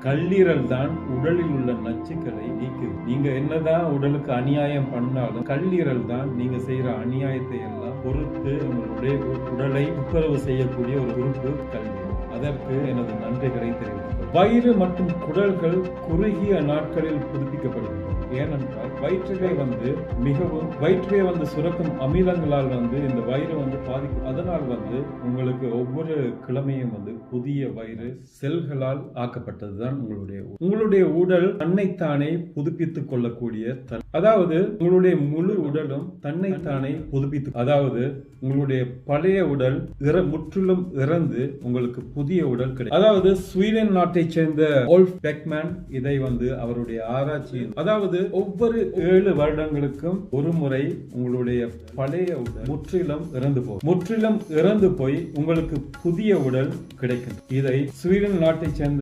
கல்லீரல் தான் உடலில் உள்ள நச்சுக்களை நீக்குது. நீங்க என்னதான் உடலுக்கு அநியாயம் பண்ணாலும் கல்லீரல் தான் நீங்க செய்யற அநியாயத்தை எல்லாம் பொறுத்து உங்களுடைய உடலை துப்புரவு செய்யக்கூடிய ஒரு உறுப்பு கல்லீரல். அதற்கு எனது நன்றிகளை தெரிவிக்கிறேன். வயிறு மற்றும் குடல்கள் குறுகிய நாட்களில் புதுப்பிக்கப்படுகிறது. ஏனென்றால் வயிற்றிலே வந்து சுரக்கும் அமிலங்களால் இந்த வயிறு பாதிக்கும். அதனால் உங்களுக்கு ஒவ்வொரு கிழமையும் புதிய வயிறு செல்களால் ஆக்கப்பட்டதுதான் உங்களுடைய உடல் தன்னைத்தானே புதுப்பித்துக் கொள்ளக்கூடிய அதாவது உங்களுடைய முழு உடலும் தன்னைத்தானே அதாவது உங்களுடைய பழைய உடல் முற்றிலும் இறந்து உங்களுக்கு புதிய உடல் கிடைக்கும். அதாவது ஸ்வீடன் நாட்டை சேர்ந்த ஓல்ஃப் பெக்மேன் இதை அவருடைய ஆராய்ச்சி அதாவது ஒவ்வொரு 7 வருடங்களுக்கும் ஒரு முறை உங்களுடைய பழைய உடல் முற்றிலும் இறந்து போய் உங்களுக்கு புதிய உடல் கிடைக்கும். இதை ஸ்வீடன் நாட்டை சேர்ந்த